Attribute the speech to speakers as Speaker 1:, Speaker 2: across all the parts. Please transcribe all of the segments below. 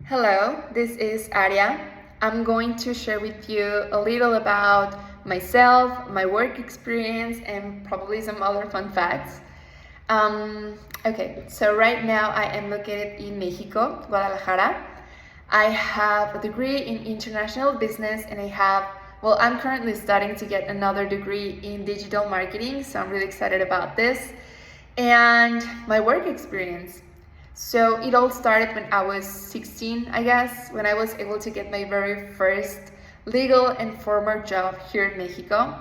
Speaker 1: Hello, this is Arya. I'm going to share with you a little about myself, my work experience, and probably some other fun facts. So right now I am located in Mexico, Guadalajara. I have a degree in international business and I'm currently studying to get another degree in digital marketing, so I'm really excited about this. And my work experience. So it all started when I was 16, I guess, when I was able to get my very first legal and formal job here in Mexico.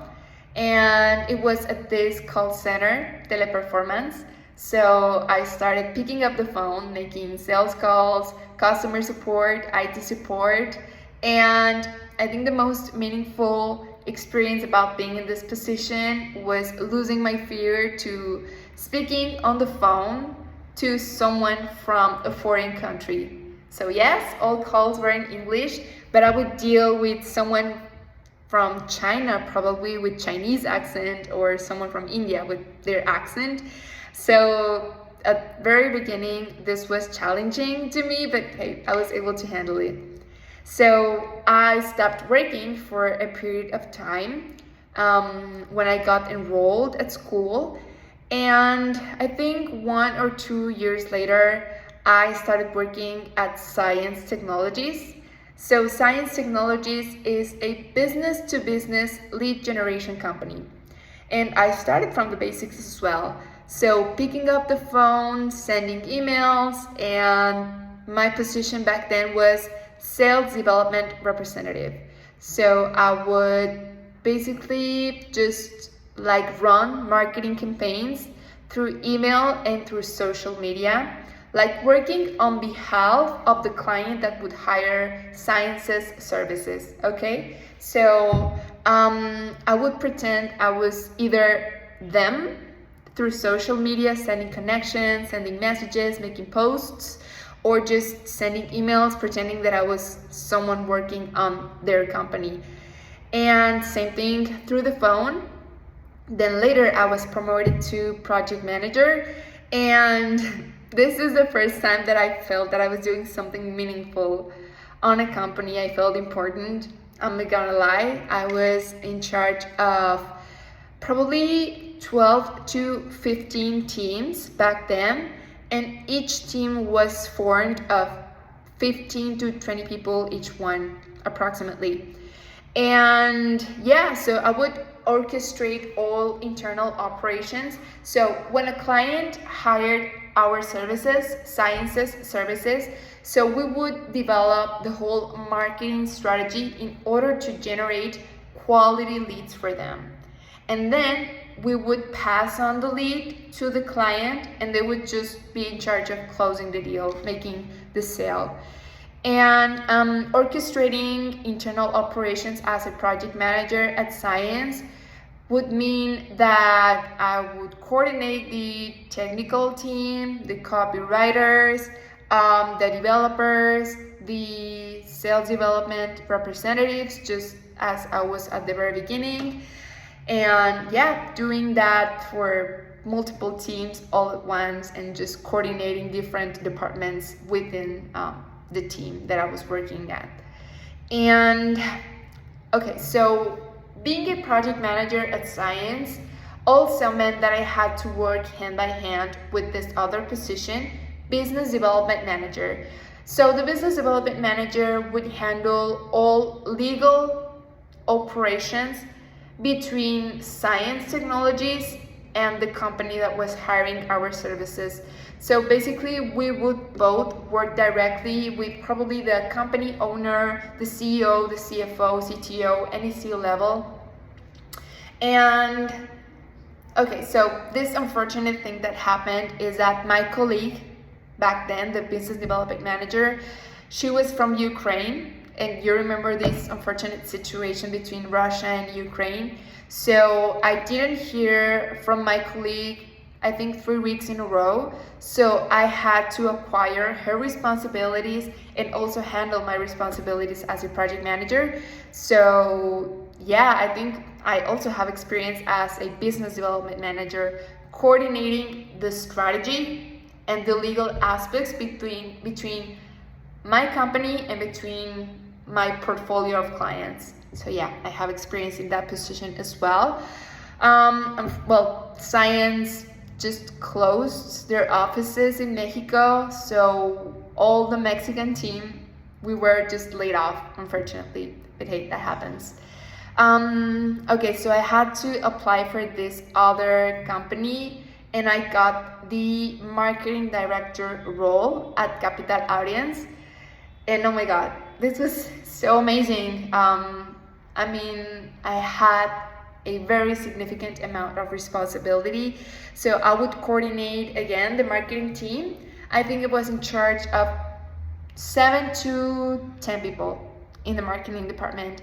Speaker 1: And it was at this call center, Teleperformance. So I started picking up the phone, making sales calls, customer support, IT support. And I think the most meaningful experience about being in this position was losing my fear to speaking on the phone to someone from a foreign country. So yes, all calls were in English, but I would deal with someone from China, probably with Chinese accent, or someone from India with their accent. So at the very beginning, this was challenging to me, but hey, I was able to handle it. So I stopped working for a period of time when I got enrolled at school. And I think 1 or 2 years later, I started working at Science Technologies. So Science Technologies is a business-to-business lead generation company. And I started from the basics as well. So picking up the phone, sending emails, and my position back then was sales development representative. So I would basically just run marketing campaigns through email and through social media, like working on behalf of the client that would hire Science's services. Okay, so I would pretend I was either them through social media, sending connections, sending messages, making posts, or just sending emails, pretending that I was someone working on their company. And same thing through the phone. Then later I was promoted to project manager, and this is the first time that I felt that I was doing something meaningful on a company. I felt important. I'm not gonna lie, I was in charge of probably 12 to 15 teams back then, and each team was formed of 15 to 20 people each one approximately. And yeah, so I would orchestrate all internal operations. So when a client hired our services, Science's services, so we would develop the whole marketing strategy in order to generate quality leads for them. And then we would pass on the lead to the client, and they would just be in charge of closing the deal, making the sale. And orchestrating internal operations as a project manager at Science would mean that I would coordinate the technical team, the copywriters, the developers, the sales development representatives, just as I was at the very beginning. And yeah, doing that for multiple teams all at once and just coordinating different departments within the team that I was working at. And okay, so being a project manager at Science also meant that I had to work hand by hand with this other position, business development manager. So the business development manager would handle all legal operations between Science Technologies and the company that was hiring our services. So basically, we would both work directly with probably the company owner, the CEO, the CFO, CTO, any C-level. And okay, so this unfortunate thing that happened is that my colleague back then, the business development manager, she was from Ukraine. And you remember this unfortunate situation between Russia and Ukraine. So I didn't hear from my colleague, I think 3 weeks in a row. So I had to acquire her responsibilities and also handle my responsibilities as a project manager. So yeah, I think I also have experience as a business development manager, coordinating the strategy and the legal aspects between my company and between my portfolio of clients. So yeah, I have experience in that position as well. Well, Science just closed their offices in Mexico, so all the Mexican team, we were just laid off, unfortunately. But hey, that happens. Okay, so I had to apply for this other company, and I got the marketing director role at Capital Audience. And oh my god, this was so amazing. I mean, I had a very significant amount of responsibility. So I would coordinate again the marketing team. I think it was in charge of 7 to 10 people in the marketing department.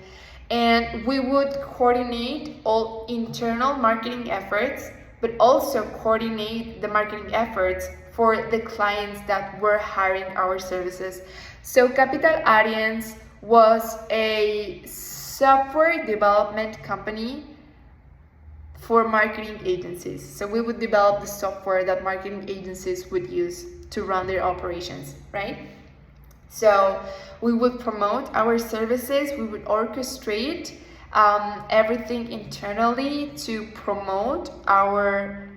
Speaker 1: And we would coordinate all internal marketing efforts, but also coordinate the marketing efforts for the clients that were hiring our services. So Capital Audience was a software development company for marketing agencies. So we would develop the software that marketing agencies would use to run their operations, right? So we would promote our services, we would orchestrate everything internally to promote our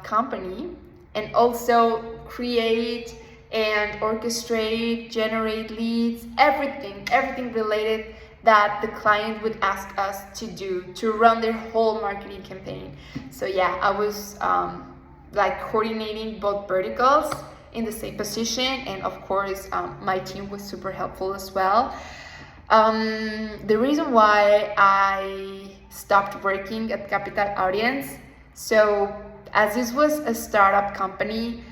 Speaker 1: company, and also create and orchestrate, generate leads, everything related that the client would ask us to do to run their whole marketing campaign. So yeah, I was like coordinating both verticals in the same position, and of course my team was super helpful as well. The reason why I stopped working at Capital Audience, so as this was a startup company,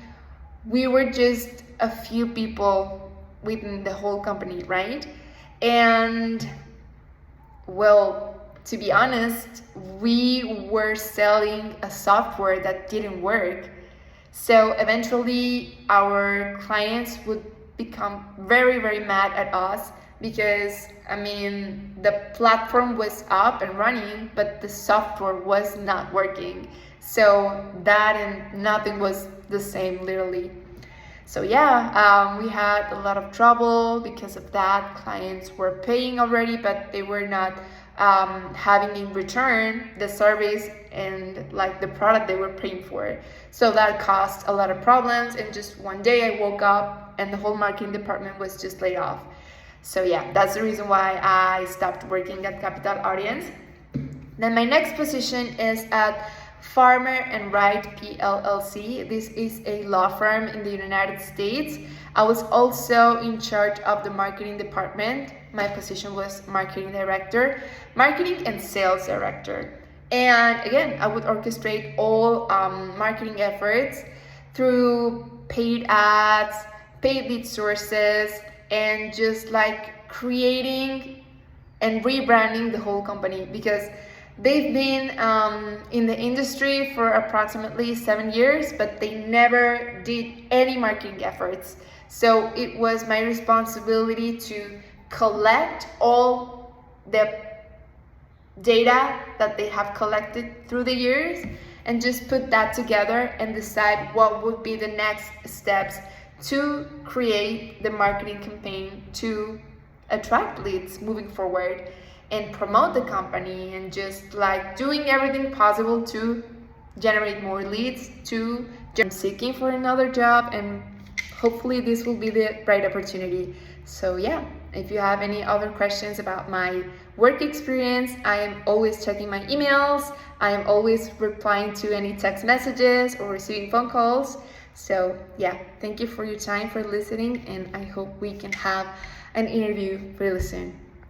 Speaker 1: we were just a few people within the whole company, right? And well, to be honest, we were selling a software that didn't work. So eventually our clients would become very, very mad at us because, I mean, the platform was up and running, but the software was not working. So that and nothing was the same, literally. So yeah, we had a lot of trouble because of that. Clients were paying already, but they were not having in return the service and like the product they were paying for. So that caused a lot of problems, and just one day I woke up and the whole marketing department was just laid off. So yeah, that's the reason why I stopped working at Capital Audience. Then my next position is at Farmer and Wright PLLC. This is a law firm in the United States. I was also in charge of the marketing department. My position was marketing director, marketing and sales director. And again, I would orchestrate all marketing efforts through paid ads, paid lead sources, and just like creating and rebranding the whole company, because they've been in the industry for approximately 7 years, but they never did any marketing efforts. So it was my responsibility to collect all the data that they have collected through the years and just put that together and decide what would be the next steps to create the marketing campaign to attract leads moving forward and promote the company, and just like doing everything possible to generate more leads, to seeking for another job, and hopefully this will be the right opportunity. So yeah, if you have any other questions about my work experience, I am always checking my emails. I am always replying to any text messages or receiving phone calls. So yeah, thank you for your time, for listening, and I hope we can have an interview really soon.